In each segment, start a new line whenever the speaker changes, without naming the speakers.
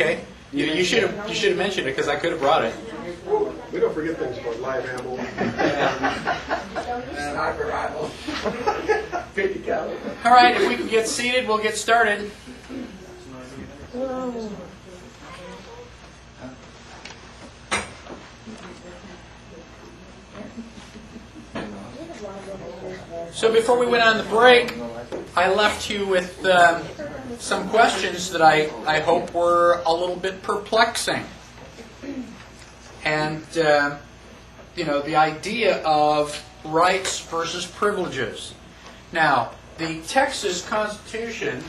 okay. You should have mentioned it because I could have brought it.
We don't forget things about live ammo.
And hyper-rival.
All right, if we can get seated, we'll get started. So before we went on the break, I left you with some questions that I hope were a little bit perplexing. And, the idea of rights versus privileges. Now, the Texas Constitution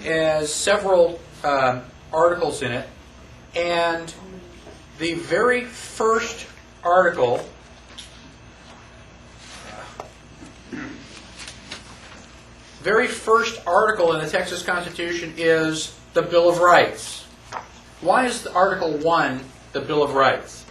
has several articles in it, and the very first article in the Texas Constitution is the Bill of Rights. Why is Article 1 the Bill of Rights?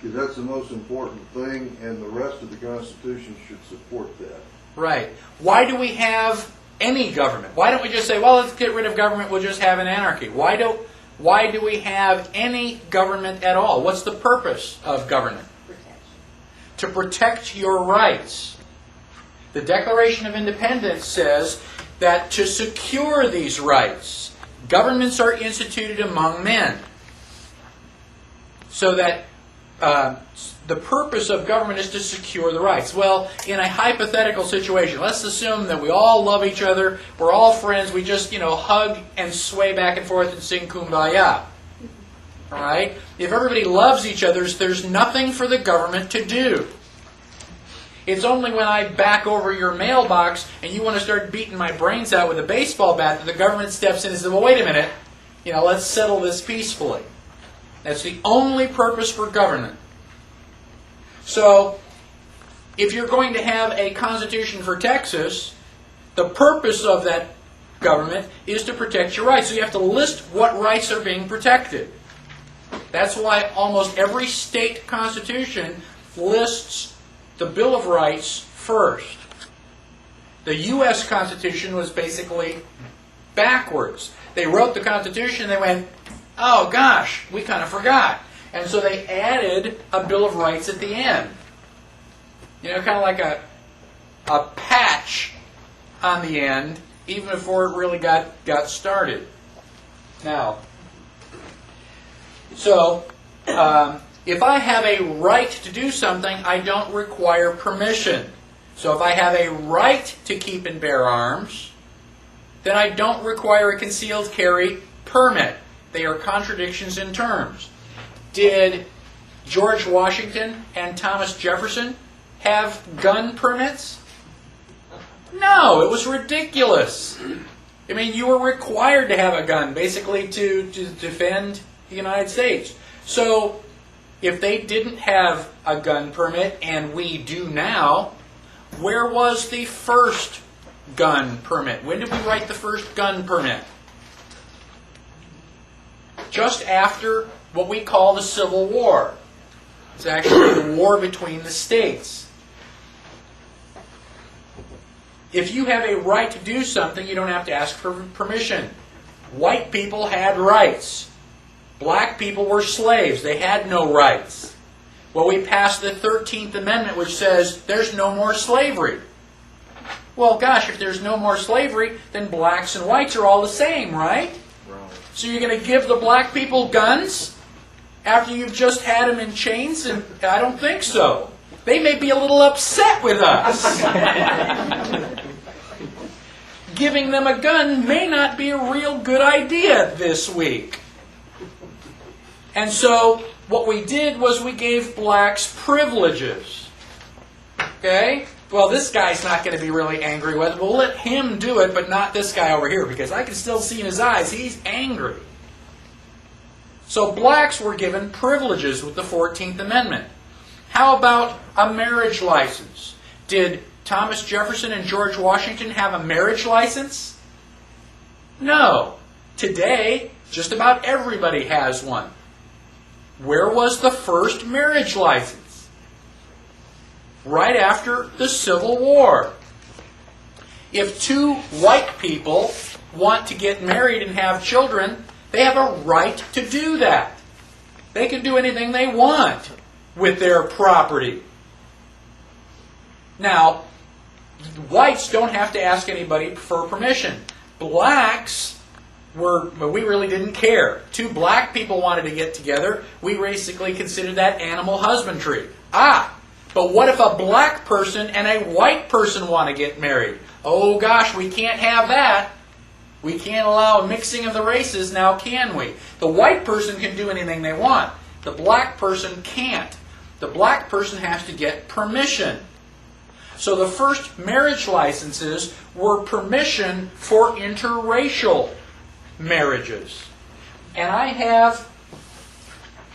Because that's the most important thing, and the rest of the Constitution should support that.
Right. Why do we have any government? Why don't we just say, well, let's get rid of government, we'll just have an anarchy? Why do we have any government at all? What's the purpose of government? To protect your rights. The Declaration of Independence says that to secure these rights, governments are instituted among men. So that the purpose of government is to secure the rights. Well, in a hypothetical situation, let's assume that we all love each other, we're all friends, we just, hug and sway back and forth and sing Kumbaya. All right? If everybody loves each other, there's nothing for the government to do. It's only when I back over your mailbox and you want to start beating my brains out with a baseball bat that the government steps in and says, well, wait a minute, let's settle this peacefully. That's the only purpose for government. So, if you're going to have a constitution for Texas, the purpose of that government is to protect your rights. So you have to list what rights are being protected. That's why almost every state constitution lists the Bill of Rights first. The U.S. Constitution was basically backwards. They wrote the Constitution and they went, oh gosh, we kind of forgot. And so they added a Bill of Rights at the end. Kind of like a patch on the end, even before it really got started. Now, so if I have a right to do something, I don't require permission. So if I have a right to keep and bear arms, then I don't require a concealed carry permit. They are contradictions in terms. Did George Washington and Thomas Jefferson have gun permits? No, it was ridiculous. I mean, you were required to have a gun, basically to defend the United States. So, if they didn't have a gun permit, and we do now, where was the first gun permit? When did we write the first gun permit? Just after what we call the Civil War. It's actually the war between the states. If you have a right to do something, you don't have to ask for permission. White people had rights. Black people were slaves. They had no rights. Well, we passed the 13th Amendment, which says there's no more slavery. Well, gosh, if there's no more slavery, then blacks and whites are all the same, right? So you're going to give the black people guns after you've just had them in chains? And I don't think so. They may be a little upset with us. Giving them a gun may not be a real good idea this week. And so what we did was we gave blacks privileges. Okay? Well, this guy's not going to be really angry with it. We'll let him do it, but not this guy over here, because I can still see in his eyes he's angry. So blacks were given privileges with the 14th Amendment. How about a marriage license? Did Thomas Jefferson and George Washington have a marriage license? No. Today, just about everybody has one. Where was the first marriage license? Right after the Civil War. If two white people want to get married and have children, they have a right to do that. They can do anything they want with their property. Now, whites don't have to ask anybody for permission. Blacks we really didn't care. Two black people wanted to get together. We basically considered that animal husbandry. But what if a black person and a white person want to get married? Oh gosh, we can't have that. We can't allow a mixing of the races now, can we? The white person can do anything they want. The black person can't. The black person has to get permission. So the first marriage licenses were permission for interracial marriages. And I have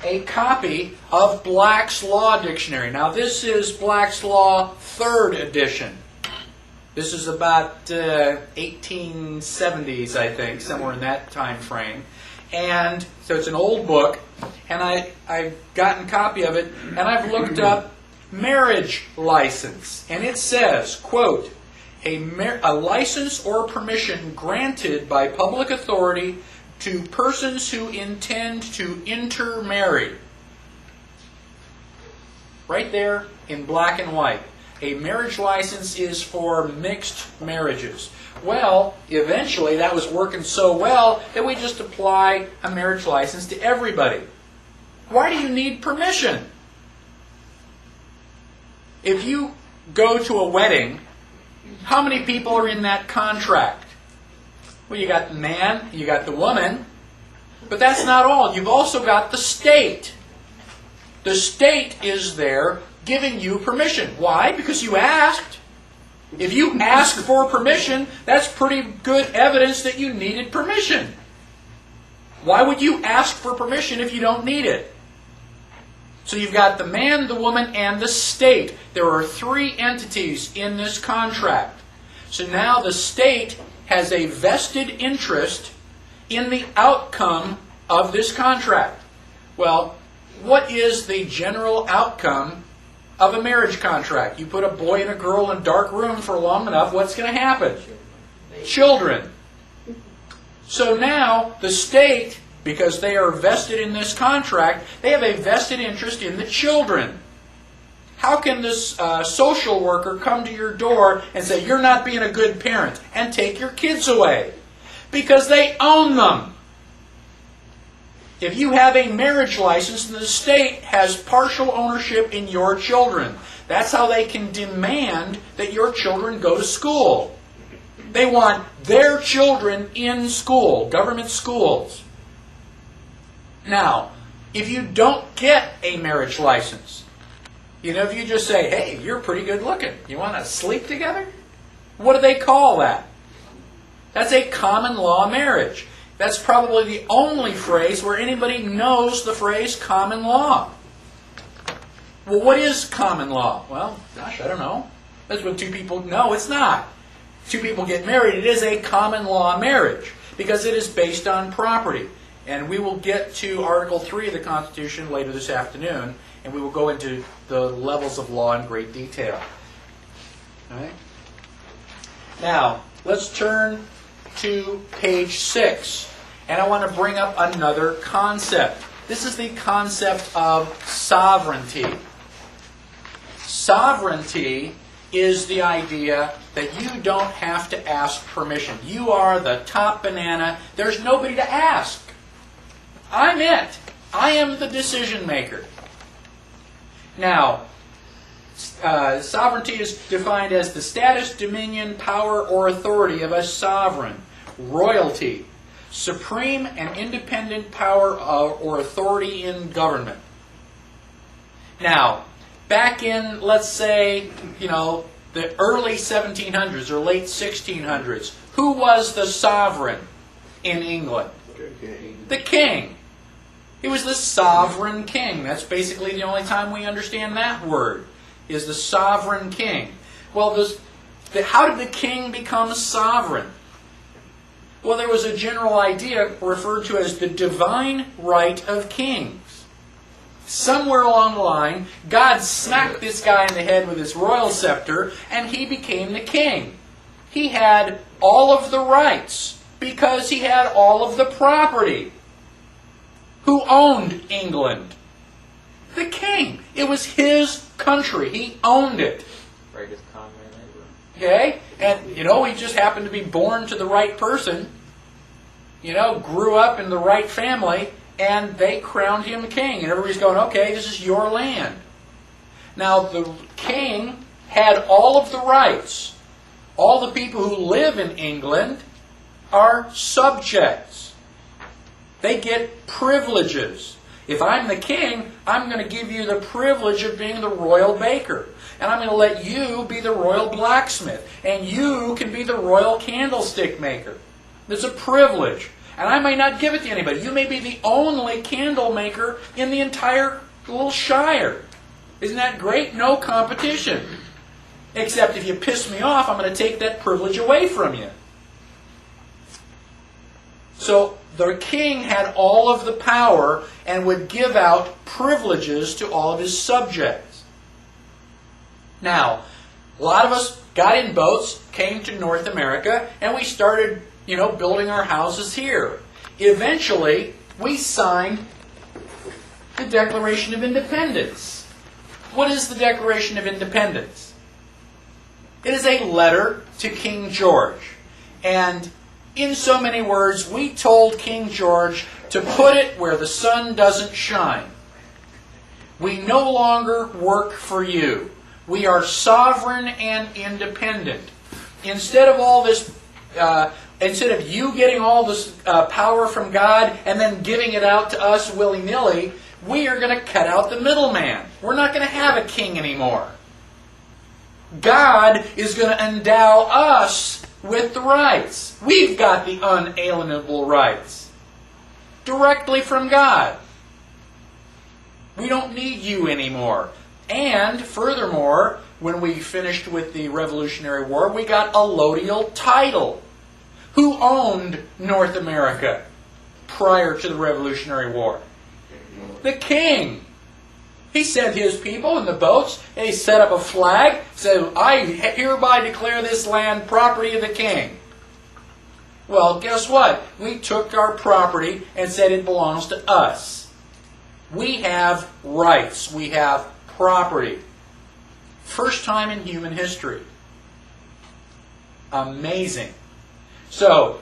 a copy of Black's Law Dictionary. Now this is Black's Law 3rd edition. This is about 1870s, I think, somewhere in that time frame. And so it's an old book, and I've gotten a copy of it, and I've looked up marriage license. And it says, quote, a license or permission granted by public authority to persons who intend to intermarry. Right there in black and white. A marriage license is for mixed marriages. Well, eventually that was working so well that we just apply a marriage license to everybody. Why do you need permission? If you go to a wedding, how many people are in that contract? Well, you got the man, you got the woman, but that's not all. You've also got the state. The state is there giving you permission. Why? Because you asked. If you ask for permission, that's pretty good evidence that you needed permission. Why would you ask for permission if you don't need it? So you've got the man, the woman, and the state. There are 3 entities in this contract. So now the state has a vested interest in the outcome of this contract. Well, what is the general outcome of a marriage contract? You put a boy and a girl in a dark room for long enough, what's going to happen? Children. So now the state, because they are vested in this contract, they have a vested interest in the children. How can this social worker come to your door and say, you're not being a good parent, and take your kids away? Because they own them. If you have a marriage license, the state has partial ownership in your children. That's how they can demand that your children go to school. They want their children in school, government schools. Now, if you don't get a marriage license, if you just say, hey, you're pretty good looking, you want to sleep together? What do they call that? That's a common law marriage. That's probably the only phrase where anybody knows the phrase common law. Well, what is common law? Well, gosh, I don't know. That's when 2 people... No, it's not. 2 people get married. It is a common law marriage because it is based on property. And we will get to Article 3 of the Constitution later this afternoon, and we will go into the levels of law in great detail. All right? Now, let's turn to page 6, and I want to bring up another concept. This is the concept of sovereignty. Sovereignty is the idea that you don't have to ask permission. You are the top banana. There's nobody to ask. I'm it. I am the decision maker. Now, sovereignty is defined as the status, dominion, power, or authority of a sovereign. Royalty, supreme and independent power or authority in government. Now, back in, let's say, the early 1700s or late 1600s, who was the sovereign in England? The king. He was the sovereign king. That's basically the only time we understand that word, is the sovereign king. Well, how did the king become sovereign? Well, there was a general idea referred to as the divine right of kings. Somewhere along the line, God smacked this guy in the head with his royal scepter, and he became the king. He had all of the rights Because he had all of the property. Who owned England? The king. It was his country. He owned it.
Greatest con man ever.
Okay? And, he just happened to be born to the right person. Grew up in the right family, and they crowned him king. And everybody's going, okay, this is your land. Now, the king had all of the rights. All the people who live in England are subjects. They get privileges. If I'm the king, I'm going to give you the privilege of being the royal baker. And I'm going to let you be the royal blacksmith. And you can be the royal candlestick maker. It's a privilege. And I may not give it to anybody. You may be the only candle maker in the entire little shire. Isn't that great? No competition. Except if you piss me off, I'm going to take that privilege away from you. So the king had all of the power and would give out privileges to all of his subjects. Now, a lot of us got in boats, came to North America, and we started, building our houses here. Eventually, we signed the Declaration of Independence. What is the Declaration of Independence? It is a letter to King George. And in so many words, we told King George to put it where the sun doesn't shine. We no longer work for you. We are sovereign and independent. Instead of all this, instead of you getting all this power from God and then giving it out to us willy-nilly, we are going to cut out the middleman. We're not going to have a king anymore. God is going to endow us with the rights. We've got the unalienable rights. Directly from God. We don't need you anymore. And furthermore, when we finished with the Revolutionary War, we got a allodial title. Who owned North America prior to the Revolutionary War? The king. He sent his people in the boats, and he set up a flag, said, I hereby declare this land property of the king. Well, guess what? We took our property and said it belongs to us. We have rights. We have property. First time in human history. Amazing. So,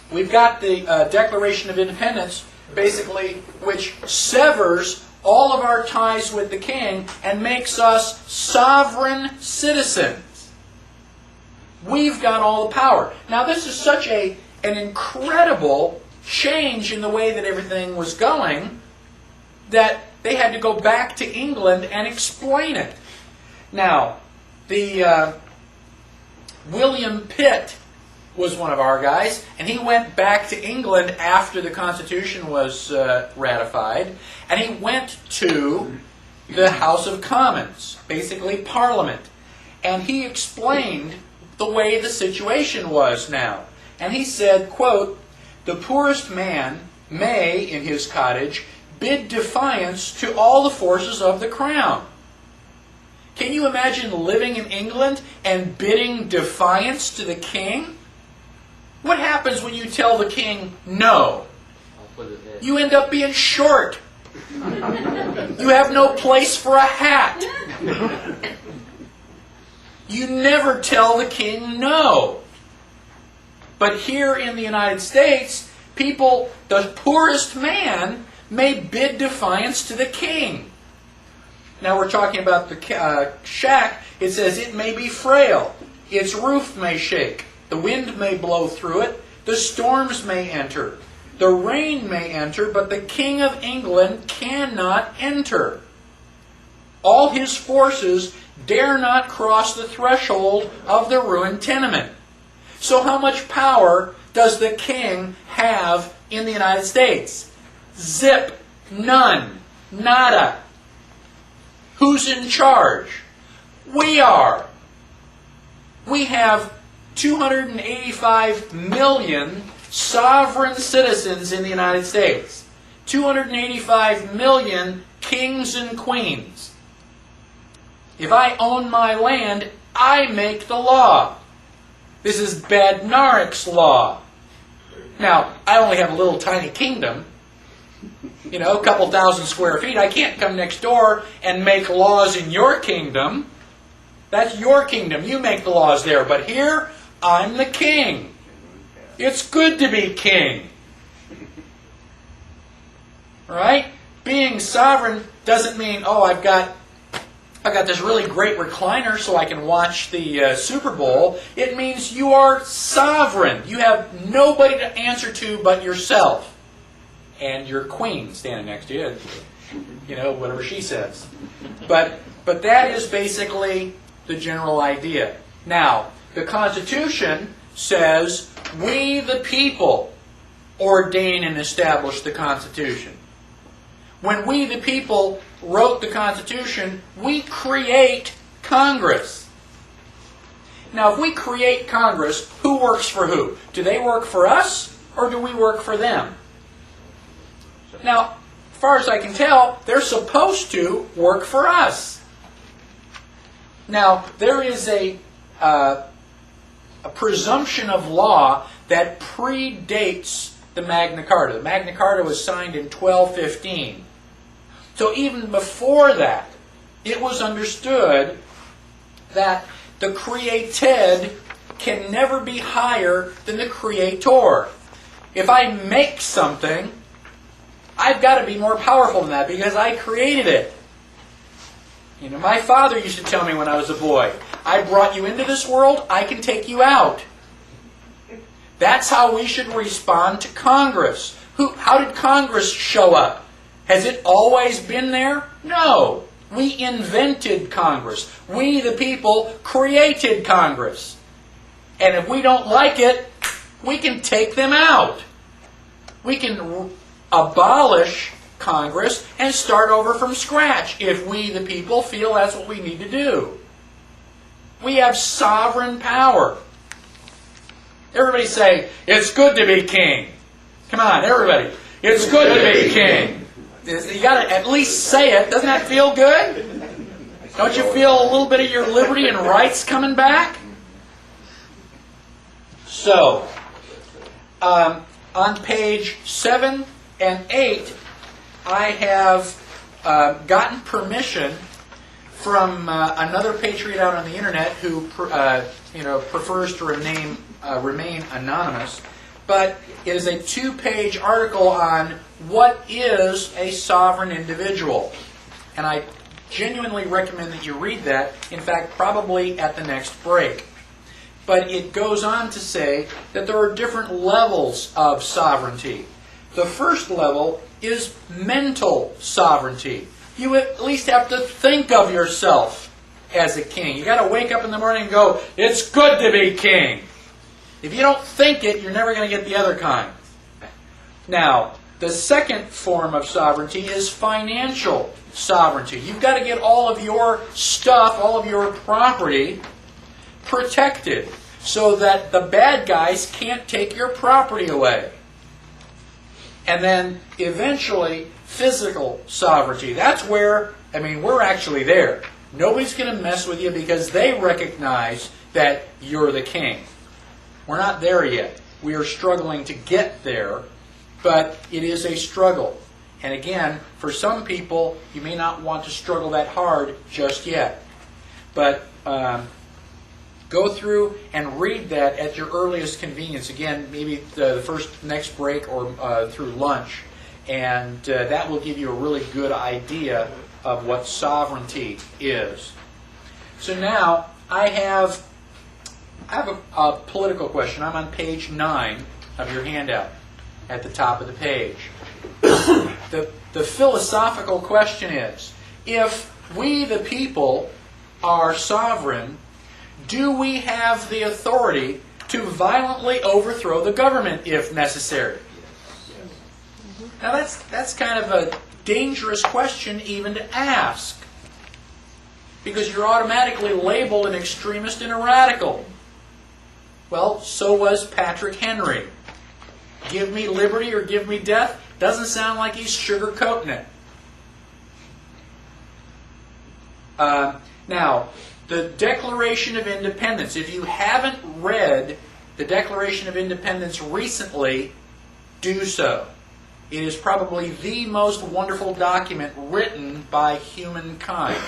we've got the Declaration of Independence, basically, which severs all of our ties with the king and makes us sovereign citizens. We've got all the power. Now, this is such an incredible change in the way that everything was going that they had to go back to England and explain it. Now, the William Pitt was one of our guys, and he went back to England after the Constitution was ratified, and he went to the House of Commons, basically Parliament, and he explained the way the situation was now. And he said, quote, "The poorest man may, in his cottage, bid defiance to all the forces of the crown." Can you imagine living in England and bidding defiance to the king? What happens when you tell the king no? You end up being short. You have no place for a hat. You never tell the king no. But here in the United States, people, the poorest man, may bid defiance to the king. Now we're talking about the shack. It says it may be frail. Its roof may shake. The wind may blow through it. The storms may enter. The rain may enter, but the King of England cannot enter. All his forces dare not cross the threshold of the ruined tenement. So how much power does the king have in the United States? Zip. None. Nada. Who's in charge? We are. We have 285 million sovereign citizens in the United States. 285 million kings and queens. If I own my land, I make the law. This is Badnarik's law. Now, I only have a little tiny kingdom, you know, a couple thousand square feet. I can't come next door and make laws in your kingdom. That's your kingdom. You make the laws there. But here, I'm the king. It's good to be king. Right? Being sovereign doesn't mean, oh, I've got this really great recliner so I can watch the Super Bowl. It means you are sovereign. You have nobody to answer to but yourself. And your queen standing next to you. You know, whatever she says. But that is basically the general idea. Now, the Constitution says, we the people ordain and establish the Constitution. When we the people wrote the Constitution, we create Congress. Now, if we create Congress, who works for who? Do they work for us, or do we work for them? Now, as far as I can tell, they're supposed to work for us. Now, there is a presumption of law that predates the Magna Carta. The Magna Carta was signed in 1215. So even before that, it was understood that the created can never be higher than the creator. If I make something, I've got to be more powerful than that because I created it. You know, my father used to tell me when I was a boy, I brought you into this world, I can take you out. That's how we should respond to Congress. How did Congress show up? Has it always been there? No. We invented Congress. We, the people, created Congress. And if we don't like it, we can take them out. We can abolish Congress and start over from scratch if we, the people, feel that's what we need to do. We have sovereign power. Everybody say, it's good to be king. Come on, everybody. It's good to be king. You got to at least say it. Doesn't that feel good? Don't you feel a little bit of your liberty and rights coming back? So, on page 7 and 8, I have gotten permission from another patriot out on the internet who prefers to remain anonymous. But it is a 2-page article on what is a sovereign individual. And I genuinely recommend that you read that, in fact, probably at the next break. But it goes on to say that there are different levels of sovereignty. The first level is mental sovereignty. You at least have to think of yourself as a king. You got to wake up in the morning and go, it's good to be king. If you don't think it, you're never going to get the other kind. Now, the second form of sovereignty is financial sovereignty. You've got to get all of your stuff, all of your property protected so that the bad guys can't take your property away. And then eventually, physical sovereignty. That's where, we're actually there. Nobody's going to mess with you because they recognize that you're the king. We're not there yet. We are struggling to get there, but it is a struggle. And again, for some people, you may not want to struggle that hard just yet. But go through and read that at your earliest convenience. Again, maybe the next break or through lunch. And that will give you a really good idea of what sovereignty is. So now, I have a political question. I'm on page 9 of your handout at the top of the page. The philosophical question is, if we the people are sovereign, do we have the authority to violently overthrow the government if necessary? Now that's kind of a dangerous question even to ask, because you're automatically labeled an extremist and a radical. Well, so was Patrick Henry. Give me liberty or give me death doesn't sound like he's sugarcoating it. Now, the Declaration of Independence. If you haven't read the Declaration of Independence recently, do so. It is probably the most wonderful document written by humankind.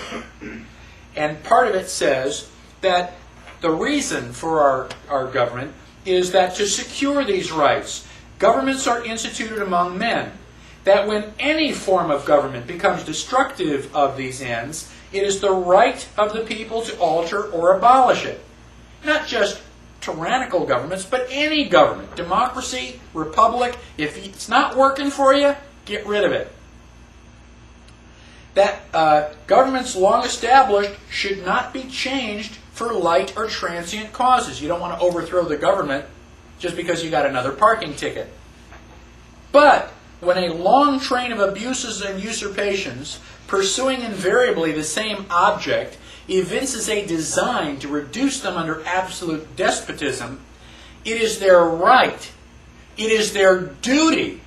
And part of it says that the reason for our government is that to secure these rights, governments are instituted among men. That when any form of government becomes destructive of these ends, it is the right of the people to alter or abolish it. Not just tyrannical governments, but any government. Democracy, republic, if it's not working for you, get rid of it. That governments long established should not be changed for light or transient causes. You don't want to overthrow the government just because you got another parking ticket. But when a long train of abuses and usurpations, pursuing invariably the same object, evinces a design to reduce them under absolute despotism, it is their right, it is their duty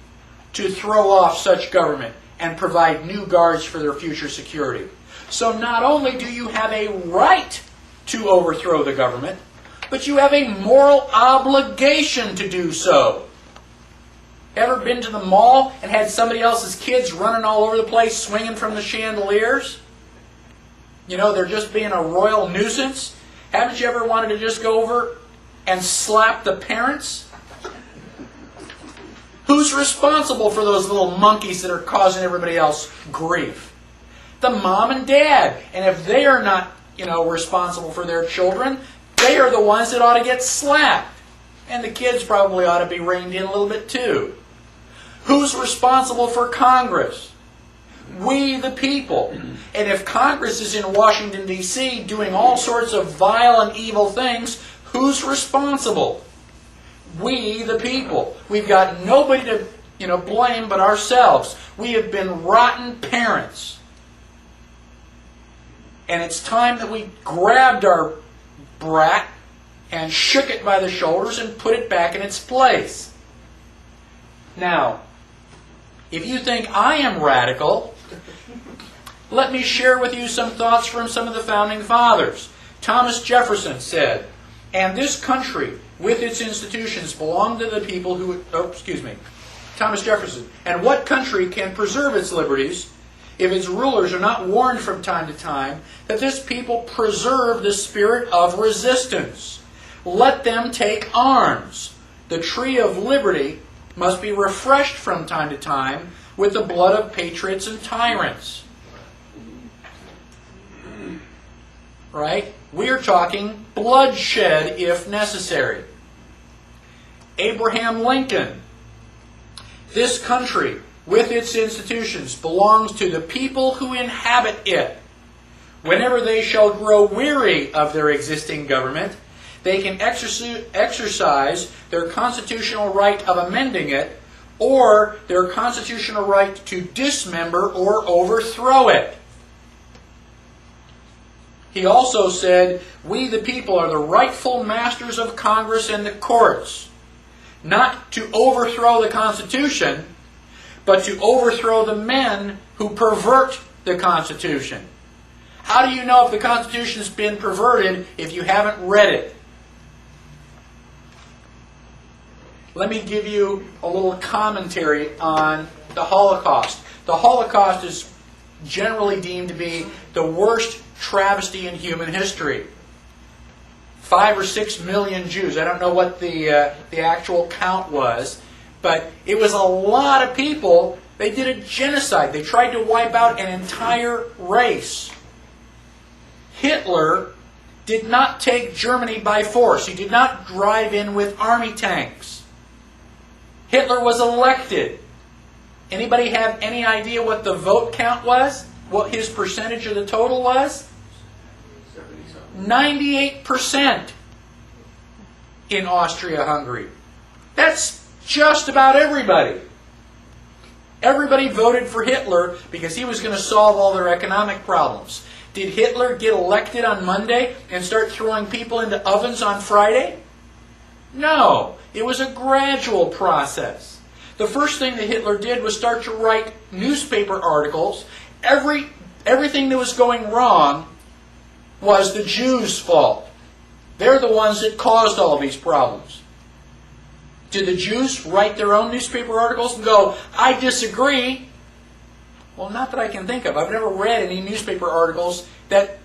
to throw off such government and provide new guards for their future security. So not only do you have a right to overthrow the government, but you have a moral obligation to do so. Ever been to the mall and had somebody else's kids running all over the place, swinging from the chandeliers? You know, they're just being a royal nuisance. Haven't you ever wanted to just go over and slap the parents? Who's responsible for those little monkeys that are causing everybody else grief? The mom and dad. And if they are not, responsible for their children, they are the ones that ought to get slapped. And the kids probably ought to be reined in a little bit too. Who's responsible for Congress? We, the people. And if Congress is in Washington, D.C., doing all sorts of vile and evil things, who's responsible? We, the people. We've got nobody to, blame but ourselves. We have been rotten parents. And it's time that we grabbed our brat and shook it by the shoulders and put it back in its place. Now, if you think I am radical, let me share with you some thoughts from some of the founding fathers. Thomas Jefferson said, "And this country, with its institutions, belong to the people who..." Thomas Jefferson. "And what country can preserve its liberties if its rulers are not warned from time to time that this people preserve the spirit of resistance? Let them take arms. The tree of liberty must be refreshed from time to time with the blood of patriots and tyrants." Right? We're talking bloodshed if necessary. Abraham Lincoln. "This country, with its institutions, belongs to the people who inhabit it. Whenever they shall grow weary of their existing government, they can exercise their constitutional right of amending it, or their constitutional right to dismember or overthrow it." He also said, "We the people are the rightful masters of Congress and the courts, not to overthrow the Constitution, but to overthrow the men who pervert the Constitution." How do you know if the Constitution has been perverted if you haven't read it? Let me give you a little commentary on the Holocaust. The Holocaust is generally deemed to be the worst travesty in human history. 5 or 6 million Jews. I don't know what the actual count was, but it was a lot of people. They did a genocide. They tried to wipe out an entire race. Hitler did not take Germany by force. He did not drive in with army tanks. Hitler was elected. Anybody have any idea what the vote count was? What his percentage of the total was? 98% in Austria-Hungary. That's just about everybody. Everybody voted for Hitler because he was going to solve all their economic problems. Did Hitler get elected on Monday and start throwing people into ovens on Friday? No. It was a gradual process. The first thing that Hitler did was start to write newspaper articles. Everything that was going wrong was the Jews' fault. They're the ones that caused all these problems. Did the Jews write their own newspaper articles and go, I disagree? Well, not that I can think of. I've never read any newspaper articles that,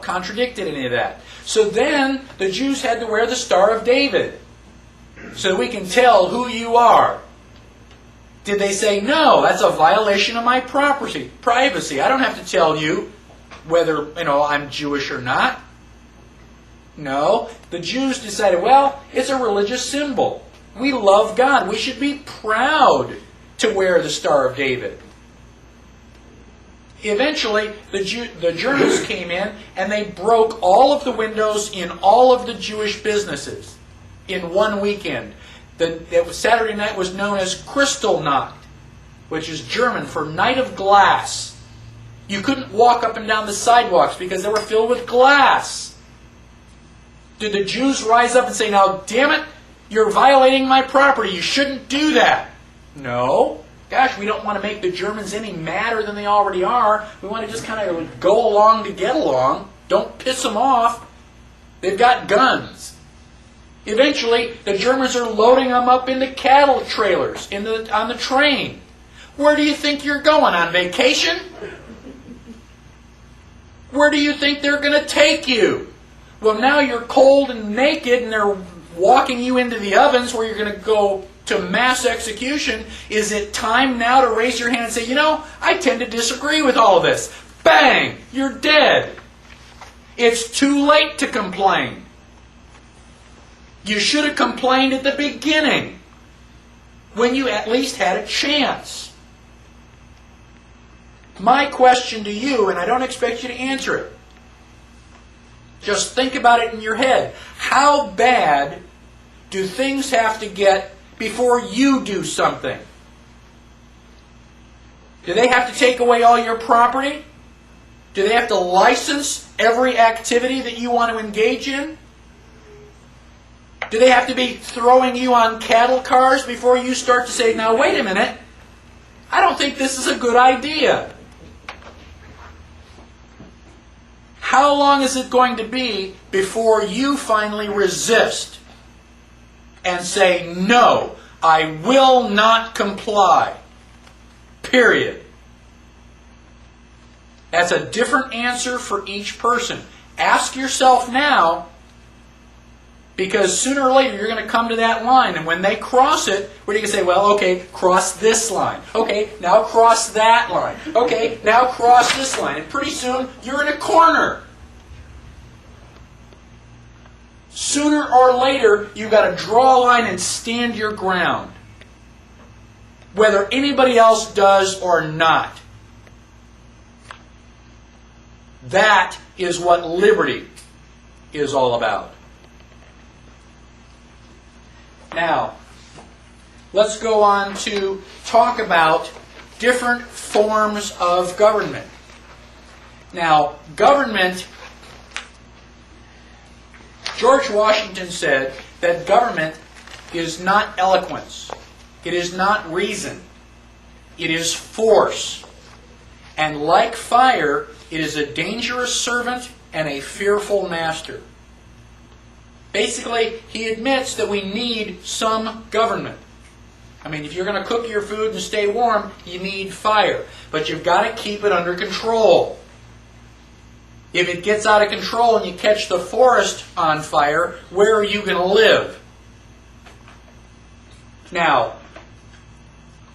contradicted any of that. So then the Jews had to wear the Star of David so that we can tell who you are. Did they say, no, that's a violation of my privacy. I don't have to tell you whether, I'm Jewish or not. No, the Jews decided, well, it's a religious symbol. We love God. We should be proud to wear the Star of David. Eventually, the Germans came in and they broke all of the windows in all of the Jewish businesses in one weekend. Saturday night was known as Kristallnacht, which is German for night of glass. You couldn't walk up and down the sidewalks because they were filled with glass. Did the Jews rise up and say, now, damn it, you're violating my property. You shouldn't do that? No. Gosh, we don't want to make the Germans any madder than they already are. We want to just kind of go along to get along. Don't piss them off. They've got guns. Eventually, the Germans are loading them up into cattle trailers on the train. Where do you think you're going? On vacation? Where do you think they're going to take you? Well, now you're cold and naked and they're walking you into the ovens where you're going to go to mass execution. Is it time now to raise your hand and say, I tend to disagree with all of this? Bang! You're dead. It's too late to complain. You should have complained at the beginning when you at least had a chance. My question to you, and I don't expect you to answer it, just think about it in your head. How bad do things have to get before you do something? Do they have to take away all your property? Do they have to license every activity that you want to engage in? Do they have to be throwing you on cattle cars before you start to say, now wait a minute, I don't think this is a good idea? How long is it going to be before you finally resist and say, no, I will not comply? Period. That's a different answer for each person. Ask yourself now, because sooner or later you're going to come to that line, and when they cross it, what are you going to say? Well, okay, cross this line. Okay, now cross that line. Okay, now cross this line. And pretty soon you're in a corner. Sooner or later you've got to draw a line and stand your ground, whether anybody else does or not. That is what liberty is all about. Now, let's go on to talk about different forms of government. Now, government, George Washington said that government is not eloquence. It is not reason. It is force. And like fire, it is a dangerous servant and a fearful master. Basically, he admits that we need some government. I mean, if you're going to cook your food and stay warm, you need fire. But you've got to keep it under control. If it gets out of control and you catch the forest on fire, where are you going to live? Now,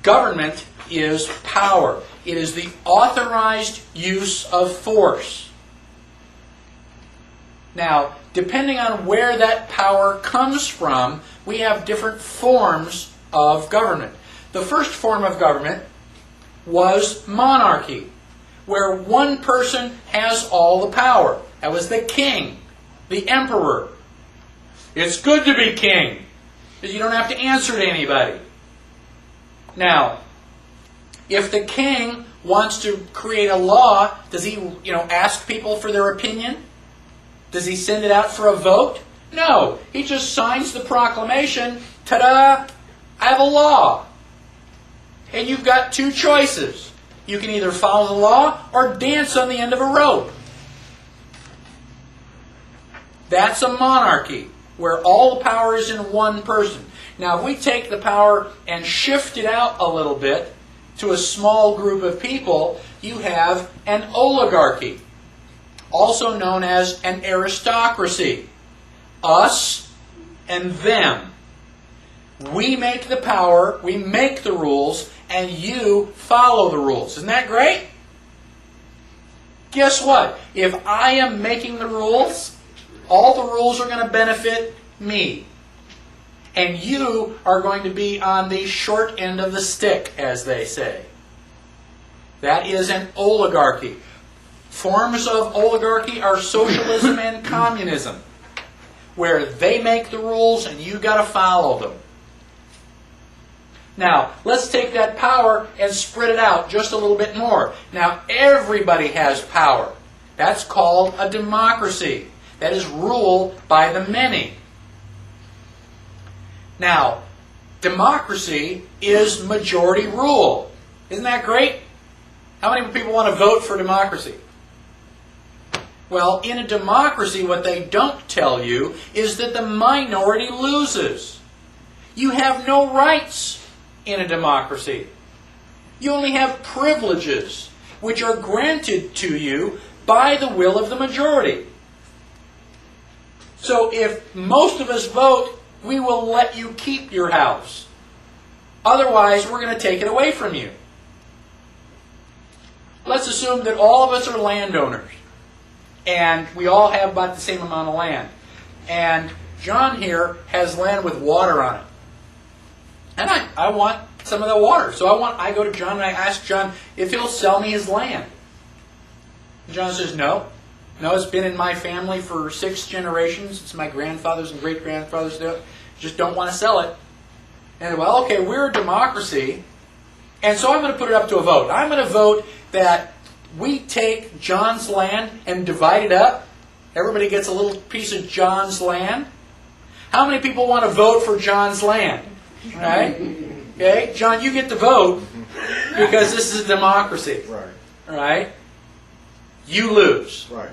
government is power. It is the authorized use of force. Now, depending on where that power comes from, we have different forms of government. The first form of government was monarchy, where one person has all the power. That was the king, the emperor. It's good to be king, because you don't have to answer to anybody. Now, if the king wants to create a law, does he, ask people for their opinion? Does he send it out for a vote? No. He just signs the proclamation. Ta-da! I have a law. And you've got two choices. You can either follow the law or dance on the end of a rope. That's a monarchy, where all the power is in one person. Now, if we take the power and shift it out a little bit to a small group of people, you have an oligarchy, also known as an aristocracy. Us and them. We make the power, we make the rules, and you follow the rules. Isn't that great? Guess what? If I am making the rules, all the rules are going to benefit me. And you are going to be on the short end of the stick, as they say. That is an oligarchy. Forms of oligarchy are socialism and communism, where they make the rules and you got to follow them. Now, let's take that power and spread it out just a little bit more. Now, everybody has power. That's called a democracy. That is rule by the many. Now, democracy is majority rule. Isn't that great? How many people want to vote for democracy? Well, in a democracy, what they don't tell you is that the minority loses. You have no rights in a democracy. You only have privileges, which are granted to you by the will of the majority. So if most of us vote, we will let you keep your house. Otherwise, we're going to take it away from you. Let's assume that all of us are landowners, and we all have about the same amount of land. And John here has land with water on it. And I want some of the water. So I go to John and I ask John if he'll sell me his land. And John says, no. No, it's been in my family for 6 generations. It's my grandfathers and great-grandfathers. Just don't want to sell it. And well, okay, we're a democracy. And so I'm going to put it up to a vote. I'm going to vote that we take John's land and divide it up. Everybody gets a little piece of John's land. How many people want to vote for John's land? Right? Okay, John, you get to vote because this is a democracy.
Right.
Right? You lose.
Right.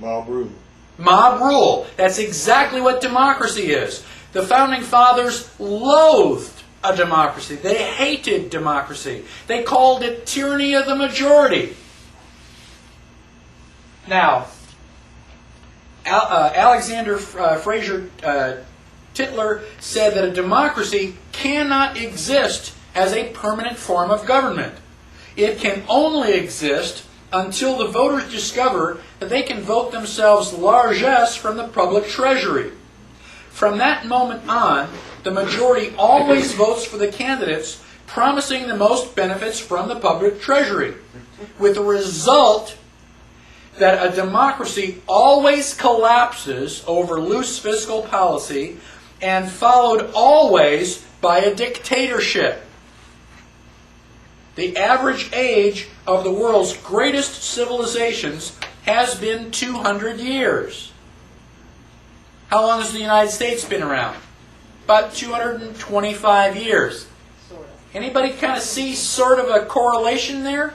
Mob rule.
Mob rule. That's exactly what democracy is. The Founding Fathers loathed a democracy. They hated democracy. They called it tyranny of the majority. Now, Alexander Fraser Tytler said that a democracy cannot exist as a permanent form of government. It can only exist until the voters discover that they can vote themselves largesse from the public treasury. From that moment on, the majority always votes for the candidates promising the most benefits from the public treasury, with the result that a democracy always collapses over loose fiscal policy and followed always by a dictatorship. The average age of the world's greatest civilizations has been 200 years. How long has the United States been around? About 225 years. Anybody kind of see sort of a correlation there?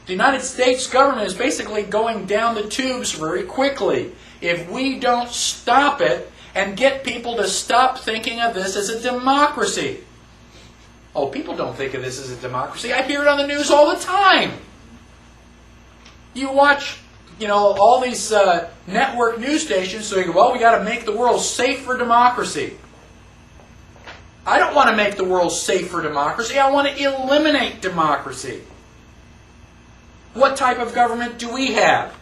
The United States government is basically going down the tubes very quickly. If we don't stop it and get people to stop thinking of this as a democracy. Oh, people don't think of this as a democracy. I hear it on the news all the time. You watch, all these network news stations, so you go, well, we got to make the world safe for democracy. I don't want to make the world safe for democracy. I want to eliminate democracy. What type of government do we have?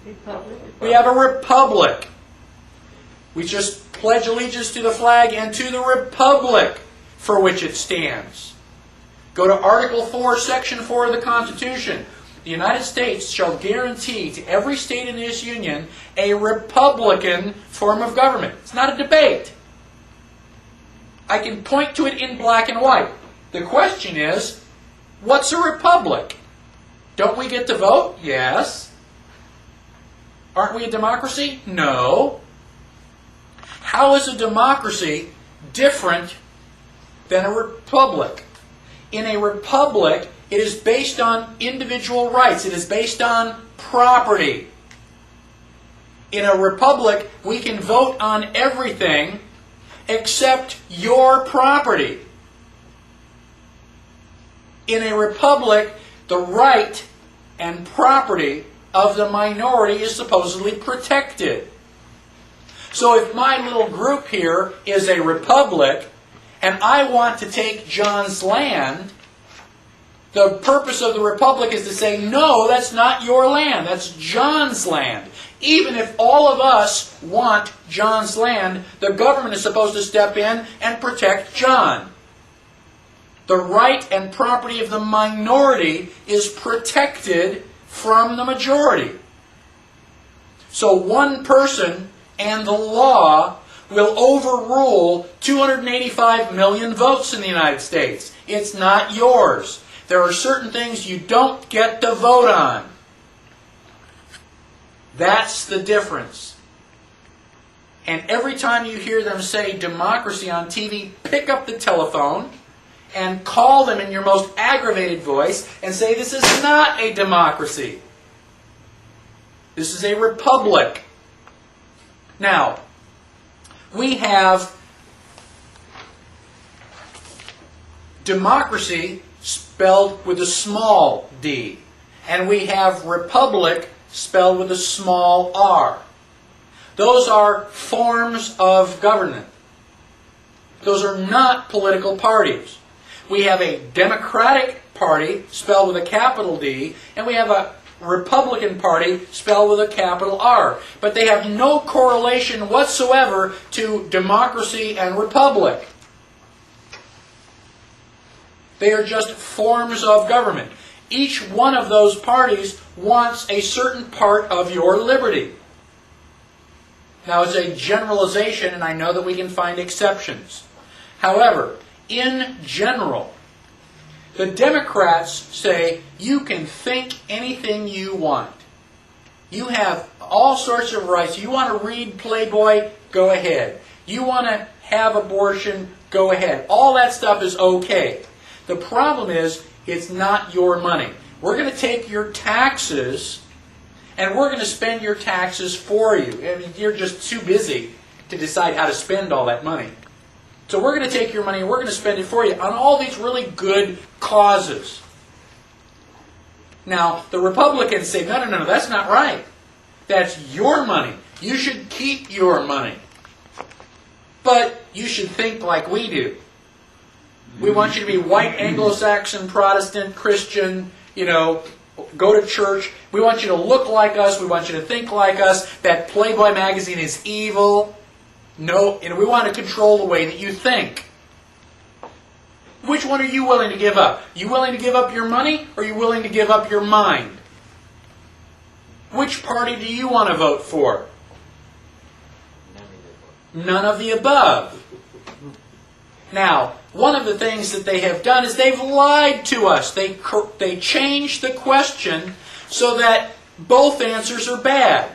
Republic.
We have a republic. We just pledge allegiance to the flag and to the republic for which it stands. Go to Article 4, Section 4 of the Constitution. The United States shall guarantee to every state in this union a republican form of government. It's not a debate. I can point to it in black and white. The question is, what's a republic? Don't we get to vote? Yes. Aren't we a democracy? No. How is a democracy different than a republic? In a republic, it is based on individual rights. It is based on property. In a republic, we can vote on everything except your property. In a republic, the right and property of the minority is supposedly protected. So if my little group here is a republic, and I want to take John's land, the purpose of the republic is to say, no, that's not your land, that's John's land. Even if all of us want John's land, the government is supposed to step in and protect John. The right and property of the minority is protected from the majority. So one person and the law will overrule 285 million votes in the United States. It's not yours. There are certain things you don't get to vote on. That's the difference. And every time you hear them say democracy on TV, pick up the telephone and call them in your most aggravated voice and say, this is not a democracy. This is a republic. Now, we have democracy spelled with a small d, and we have republic spelled with a small r. Those are forms of government. Those are not political parties. We have a Democratic Party spelled with a capital D, and we have a Republican Party spelled with a capital R. But they have no correlation whatsoever to democracy and republic. They are just forms of government. Each one of those parties wants a certain part of your liberty. Now, it's a generalization, and I know that we can find exceptions. However, in general, the Democrats say you can think anything you want. You have all sorts of rights. You want to read Playboy? Go ahead. You want to have abortion? Go ahead. All that stuff is okay. The problem is, it's not your money. We're going to take your taxes, and we're going to spend your taxes for you. I mean, you're just too busy to decide how to spend all that money. So we're going to take your money and we're going to spend it for you on all these really good causes. Now, the Republicans say, no, that's not right. That's your money. You should keep your money. But you should think like we do. We want you to be white, Anglo-Saxon, Protestant, Christian, go to church. We want you to look like us. We want you to think like us. That Playboy magazine is evil. No, we want to control the way that you think. Which one are you willing to give up? You willing to give up your money, or are you willing to give up your mind? Which party do you want to vote for? None of the above. Now, one of the things that they have done is they've lied to us. They changed the question so that both answers are bad.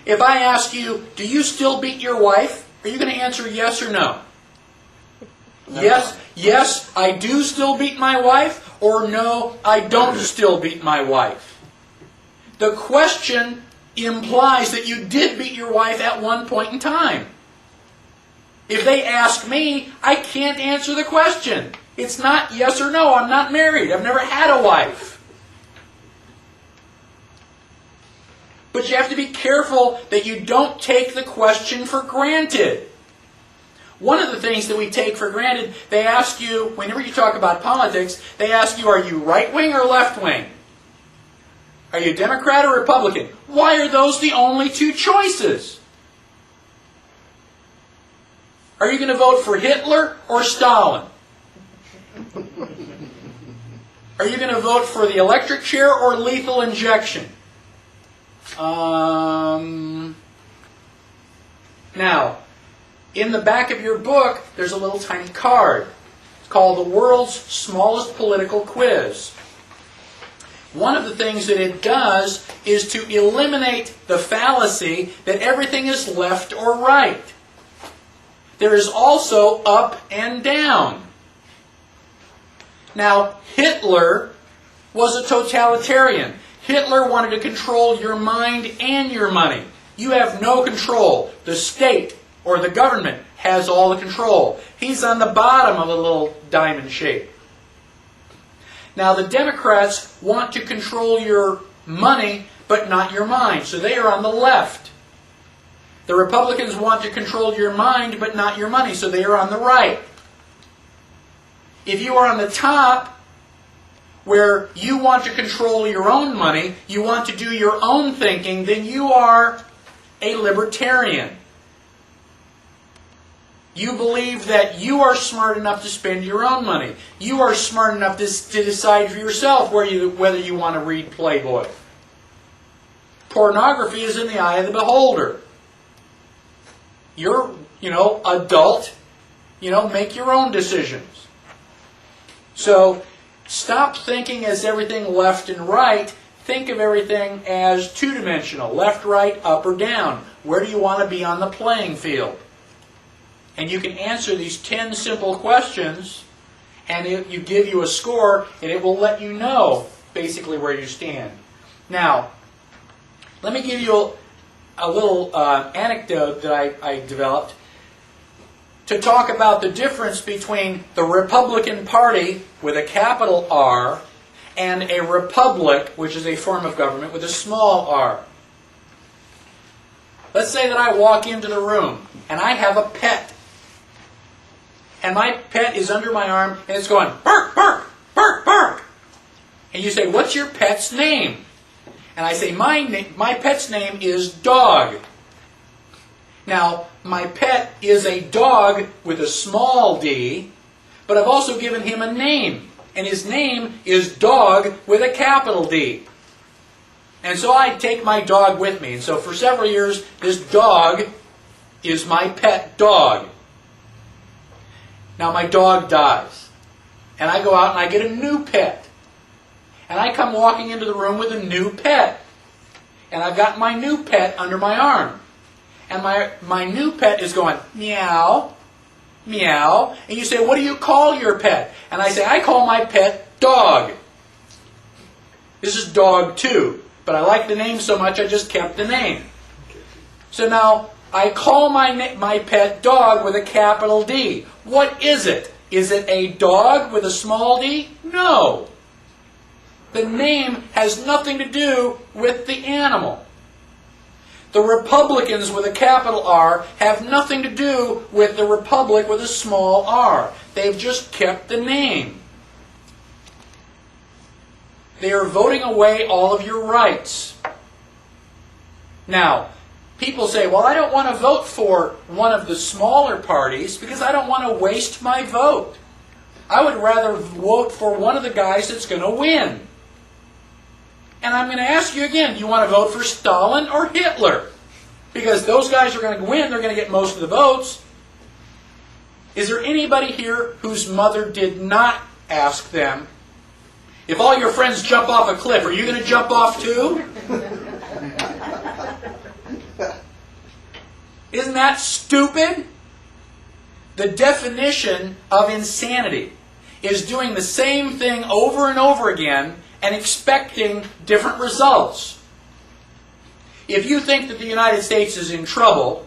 If I ask you, do you still beat your wife? Are you going to answer yes or no? No. Yes, I do still beat my wife, or no, I don't still beat my wife. The question implies that you did beat your wife at one point in time. If they ask me, I can't answer the question. It's not yes or no. I'm not married. I've never had a wife. But you have to be careful that you don't take the question for granted. One of the things that we take for granted, they ask you, whenever you talk about politics, they ask you, are you right-wing or left-wing? Are you Democrat or Republican? Why are those the only two choices? Are you going to vote for Hitler or Stalin? Are you going to vote for the electric chair or lethal injection? Now, in the back of your book, there's a little tiny card. It's called The World's Smallest Political Quiz. One of the things that it does is to eliminate the fallacy that everything is left or right. There is also up and down. Now, Hitler was a totalitarian. Hitler wanted to control your mind and your money. You have no control. The state or the government has all the control. He's on the bottom of a little diamond shape. Now the Democrats want to control your money, but not your mind. So they are on the left. The Republicans want to control your mind, but not your money. So they are on the right. If you are on the top, where you want to control your own money, you want to do your own thinking, then you are a libertarian. You believe that you are smart enough to spend your own money. You are smart enough to decide for yourself whether you want to read Playboy. Pornography is in the eye of the beholder. You're, adult. Make your own decisions. So, stop thinking as everything left and right. Think of everything as two-dimensional. Left, right, up, or down. Where do you want to be on the playing field? And you can answer these 10 simple questions, and you give you a score, and it will let you know basically where you stand. Now, let me give you a little anecdote that I developed to talk about the difference between the Republican Party with a capital R and a republic, which is a form of government, with a small r. Let's say that I walk into the room and I have a pet. And my pet is under my arm and it's going, bark, bark, bark, bark. And you say, what's your pet's name? And I say, my pet's name is Dog. Now, my pet is a dog with a small d, but I've also given him a name. And his name is Dog with a capital D. And so I take my dog with me. And so for several years, this dog is my pet dog. Now my dog dies. And I go out and I get a new pet. And I come walking into the room with a new pet. And I've got my new pet under my arm. And my new pet is going, meow, meow. And you say, what do you call your pet? And I say, I call my pet Dog. This is Dog 2. But I like the name so much I just kept the name. So now I call my pet Dog with a capital D. What is it? Is it a dog with a small d? No. The name has nothing to do with the animal. The Republicans with a capital R have nothing to do with the Republic with a small r. They've just kept the name. They are voting away all of your rights. Now, people say, well, I don't want to vote for one of the smaller parties because I don't want to waste my vote. I would rather vote for one of the guys that's going to win. And I'm going to ask you again, do you want to vote for Stalin or Hitler? Because those guys are going to win, they're going to get most of the votes. Is there anybody here whose mother did not ask them, if all your friends jump off a cliff, are you going to jump off too? Isn't that stupid? The definition of insanity is doing the same thing over and over again and expecting different results. If you think that the United States is in trouble,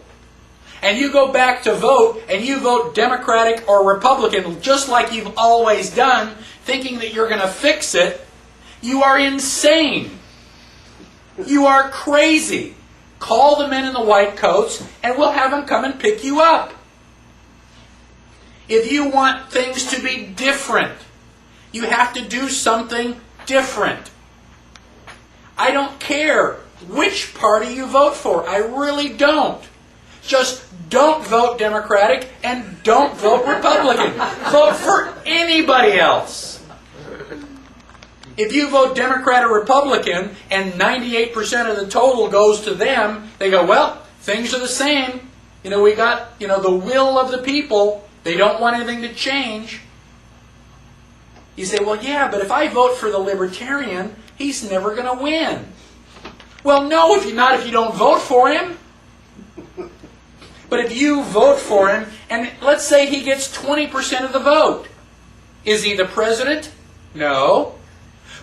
and you go back to vote, and you vote Democratic or Republican just like you've always done, thinking that you're going to fix it, you are insane. You are crazy. Call the men in the white coats, and we'll have them come and pick you up. If you want things to be different, you have to do something different. I don't care which party you vote for. I really don't. Just don't vote Democratic and don't vote Republican. Vote for anybody else. If you vote Democrat or Republican and 98% of the total goes to them, they go, well, things are the same. We got, the will of the people. They don't want anything to change. You say, well, yeah, but if I vote for the Libertarian, he's never going to win. Well, no, if you don't vote for him. But if you vote for him, and let's say he gets 20% of the vote, is he the president? No.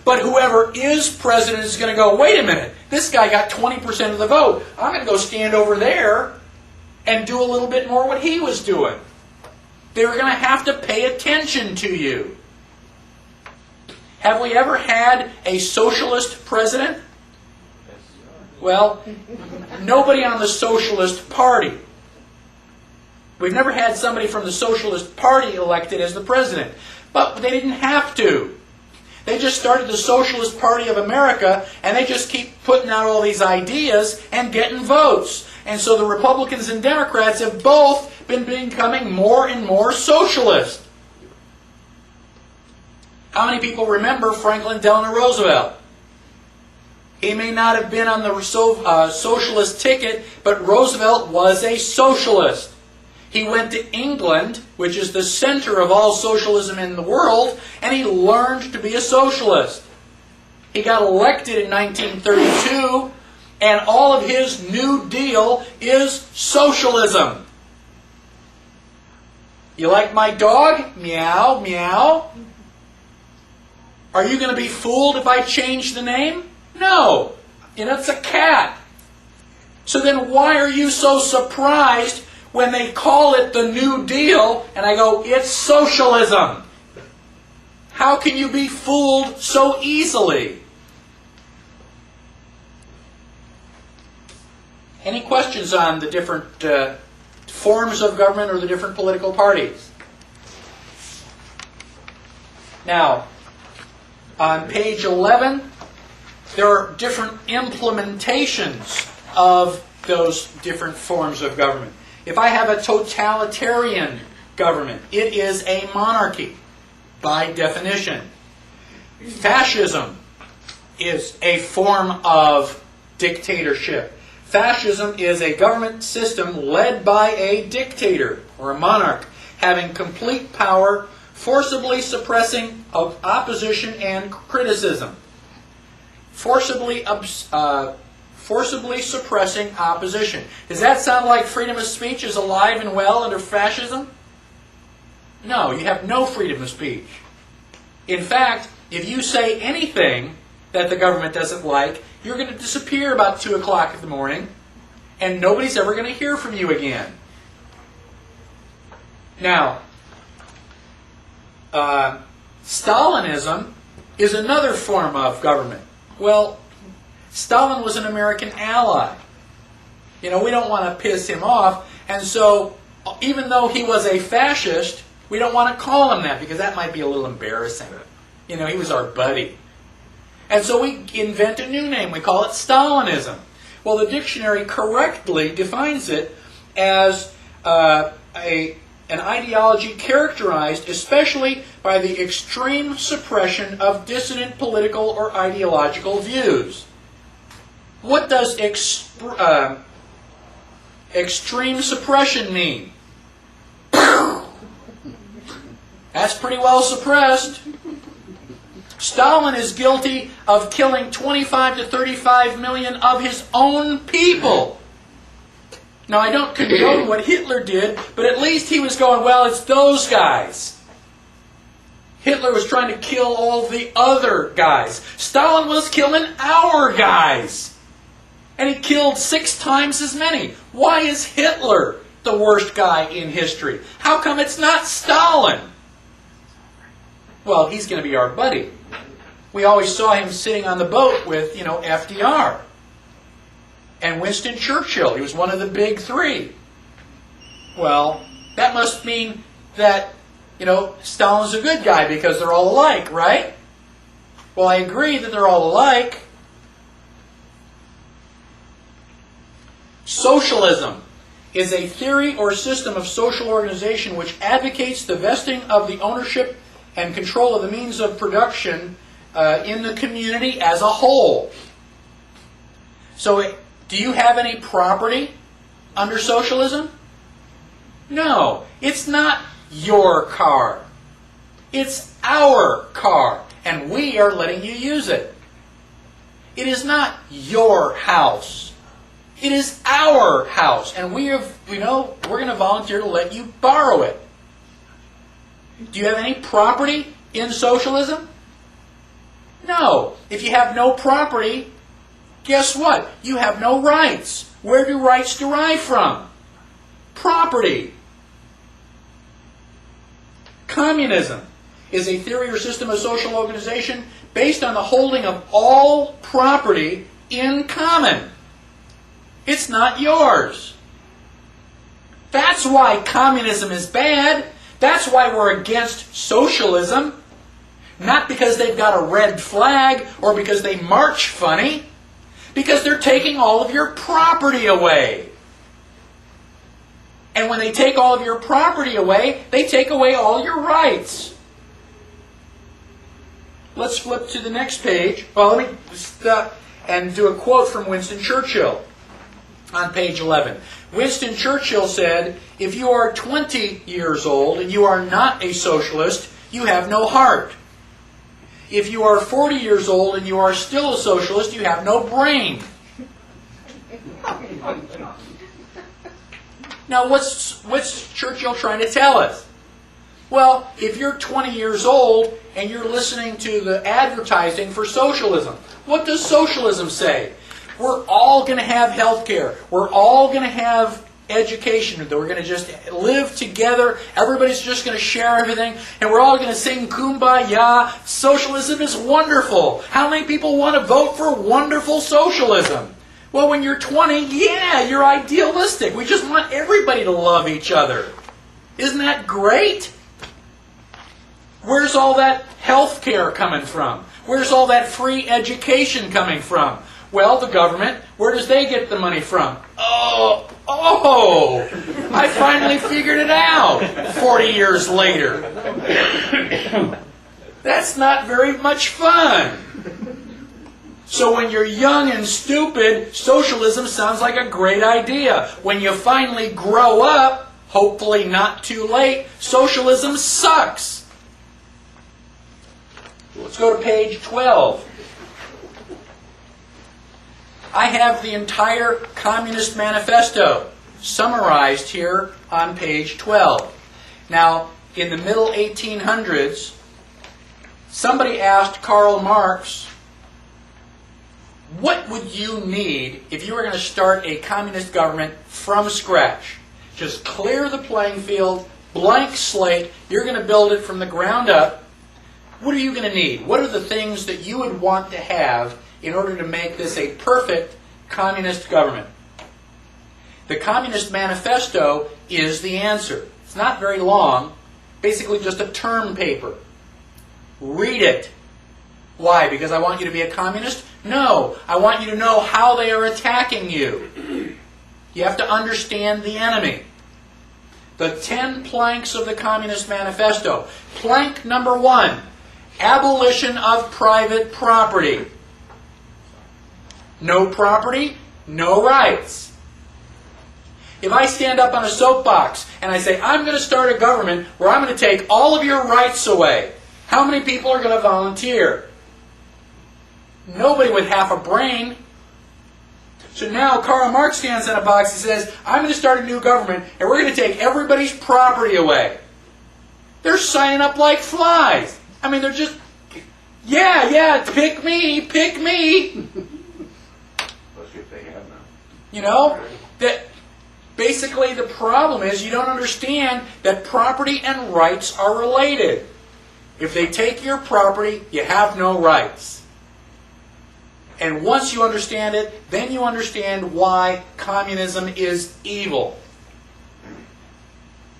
But whoever is president is going to go, wait a minute, this guy got 20% of the vote. I'm going to go stand over there and do a little bit more what he was doing. They're going to have to pay attention to you. Have we ever had a socialist president? Well, nobody on the Socialist Party. We've never had somebody from the Socialist Party elected as the president. But they didn't have to. They just started the Socialist Party of America, and they just keep putting out all these ideas and getting votes. And so the Republicans and Democrats have both been becoming more and more socialist. How many people remember Franklin Delano Roosevelt? He may not have been on the socialist ticket, but Roosevelt was a socialist. He went to England, which is the center of all socialism in the world, and he learned to be a socialist. He got elected in 1932, and all of his New Deal is socialism. You like my dog? Meow, meow. Are you going to be fooled if I change the name? No. It's a cat. So then why are you so surprised when they call it the New Deal and I go, it's socialism? How can you be fooled so easily? Any questions on the different forms of government or the different political parties? Now, on page 11, there are different implementations of those different forms of government. If I have a totalitarian government, it is a monarchy by definition. Fascism is a form of dictatorship. Fascism is a government system led by a dictator or a monarch having complete power, forcibly suppressing opposition and criticism. Forcibly suppressing opposition. Does that sound like freedom of speech is alive and well under fascism? No, you have no freedom of speech. In fact, if you say anything that the government doesn't like, you're going to disappear about 2 o'clock in the morning, and nobody's ever going to hear from you again. Now, Stalinism is another form of government. Well, Stalin was an American ally. We don't want to piss him off, and so even though he was a fascist, we don't want to call him that because that might be a little embarrassing. He was our buddy. And so we invent a new name. We call it Stalinism. Well, the dictionary correctly defines it as an ideology characterized especially by the extreme suppression of dissident political or ideological views. What does extreme suppression mean? That's pretty well suppressed. Stalin is guilty of killing 25 to 35 million of his own people. Now, I don't condone what Hitler did, but at least he was going, well, it's those guys. Hitler was trying to kill all the other guys. Stalin was killing our guys. And he killed 6 times as many. Why is Hitler the worst guy in history? How come it's not Stalin? Well, he's going to be our buddy. We always saw him sitting on the boat with, FDR. And Winston Churchill. He was one of the big 3. Well, that must mean that, Stalin's a good guy because they're all alike, right? Well, I agree that they're all alike. Socialism is a theory or system of social organization which advocates the vesting of the ownership and control of the means of production in the community as a whole. So, do you have any property under socialism? No, it's not your car. It's our car, and we are letting you use it. It is not your house. It is our house, and we're going to volunteer to let you borrow it. Do you have any property in socialism? No. If you have no property, guess what? You have no rights. Where do rights derive from? Property. Communism is a theory or system of social organization based on the holding of all property in common. It's not yours. That's why communism is bad. That's why we're against socialism. Not because they've got a red flag or because they march funny. Because they're taking all of your property away. And when they take all of your property away, they take away all your rights. Let's flip to the next page. Well, let me stop and do a quote from Winston Churchill on page 11. Winston Churchill said, "If you are 20 years old and you are not a socialist, you have no heart. If you are 40 years old and you are still a socialist, you have no brain." Now, what's Churchill trying to tell us? Well, if you're 20 years old and you're listening to the advertising for socialism, what does socialism say? We're all going to have health care. We're all going to have education. We're going to just live together. Everybody's just going to share everything. And we're all going to sing Kumbaya. Socialism is wonderful. How many people want to vote for wonderful socialism? Well, when you're 20, yeah, you're idealistic. We just want everybody to love each other. Isn't that great? Where's all that health care coming from? Where's all that free education coming from? Well, the government. Where does they get the money from? Oh, I finally figured it out 40 years later. That's not very much fun. So when you're young and stupid, socialism sounds like a great idea. When you finally grow up, hopefully not too late, socialism sucks. Let's go to page 12. I have the entire Communist Manifesto summarized here on page 12. Now, in the middle 1800s, somebody asked Karl Marx, what would you need if you were going to start a communist government from scratch? Just clear the playing field, blank slate, you're going to build it from the ground up. What are you going to need? What are the things that you would want to have in order to make this a perfect communist government? The Communist Manifesto is the answer. It's not very long, basically just a term paper. Read it. Why? Because I want you to be a communist? No. I want you to know how they are attacking you. You have to understand the enemy. The 10 planks of the Communist Manifesto. Plank number 1, abolition of private property. No property, no rights. If I stand up on a soapbox and I say, I'm going to start a government where I'm going to take all of your rights away, how many people are going to volunteer? Nobody with half a brain. So now Karl Marx stands on a box and says, I'm going to start a new government and we're going to take everybody's property away. They're signing up like flies. I mean, they're just, yeah, pick me. You know, that basically the problem is you don't understand that property and rights are related. If they take your property, you have no rights. And once you understand it, then you understand why communism is evil.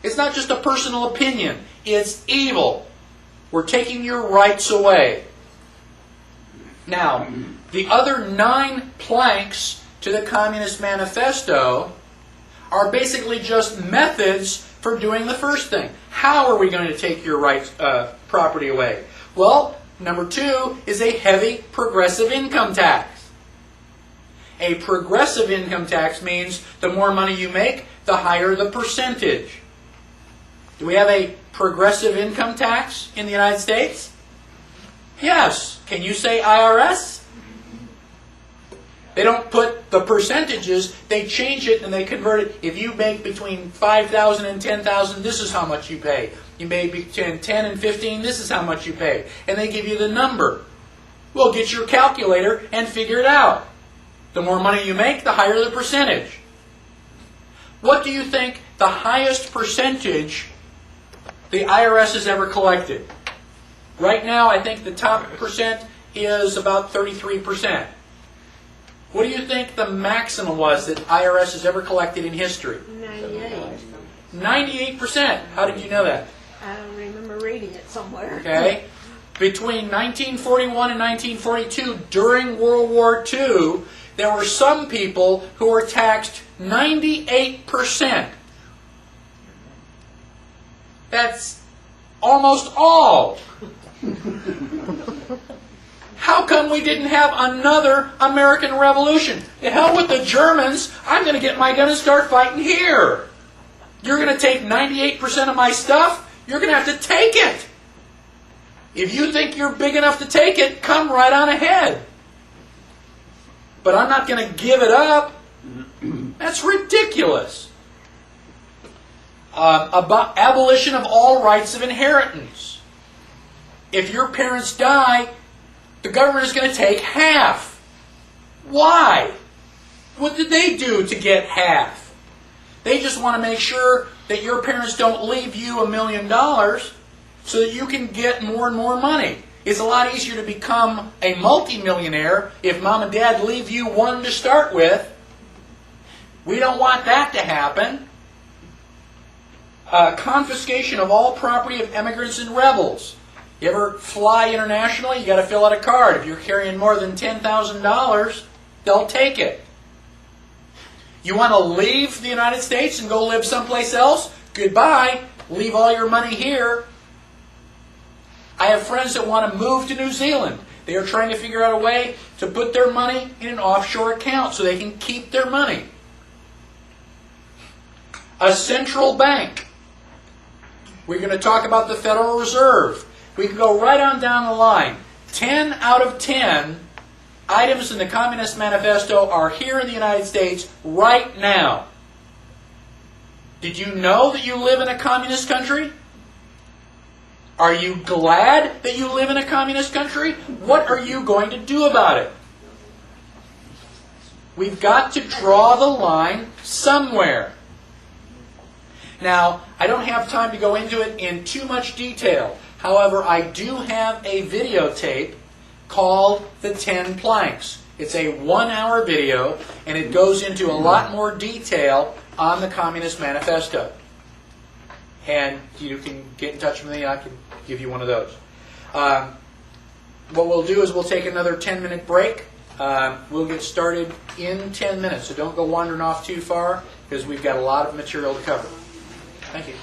It's not just a personal opinion. It's evil. We're taking your rights away. Now, the other 9 planks to the Communist Manifesto are basically just methods for doing the first thing. How are we going to take your rights, property away? Well, number 2 is a heavy progressive income tax. A progressive income tax means the more money you make, the higher the percentage. Do we have a progressive income tax in the United States? Yes. Can you say IRS? They don't put the percentages, they change it and they convert it. If you make between $5,000 and $10,000, this is how much you pay. You make between 10 and 15, this is how much you pay. And they give you the number. Well, get your calculator and figure it out. The more money you make, the higher the percentage. What do you think the highest percentage the IRS has ever collected? Right now, I think the top percent is about 33%. What do you think the maximum was that IRS has ever collected in history?
98.
98%. How did you know that?
I don't remember reading it somewhere.
Okay. Between 1941 and 1942, during World War II, there were some people who were taxed 98%. That's almost all. How come we didn't have another American Revolution? The hell with the Germans. I'm going to get my gun and start fighting here. You're going to take 98% of my stuff? You're going to have to take it. If you think you're big enough to take it, come right on ahead. But I'm not going to give it up. That's ridiculous. Abolition of all rights of inheritance. If your parents die, the government is going to take half. Why? What did they do to get half? They just want to make sure that your parents don't leave you $1 million so that you can get more and more money. It's a lot easier to become a multimillionaire if mom and dad leave you one to start with. We don't want that to happen. Confiscation of all property of immigrants and rebels. You ever fly internationally? You got to fill out a card. If you're carrying more than $10,000, they'll take it. You want to leave the United States and go live someplace else? Goodbye. Leave all your money here. I have friends that want to move to New Zealand. They are trying to figure out a way to put their money in an offshore account so they can keep their money. A central bank. We're going to talk about the Federal Reserve. We can go right on down the line. 10 out of 10 items in the Communist Manifesto are here in the United States right now. Did you know that you live in a communist country? Are you glad that you live in a communist country? What are you going to do about it? We've got to draw the line somewhere. Now, I don't have time to go into it in too much detail. However, I do have a videotape called The 10 Planks. It's a 1-hour video, and it goes into a lot more detail on the Communist Manifesto. And you can get in touch with me, and I can give you one of those. What we'll do is we'll take another 10-minute break. We'll get started in 10 minutes, so don't go wandering off too far, because we've got a lot of material to cover. Thank you.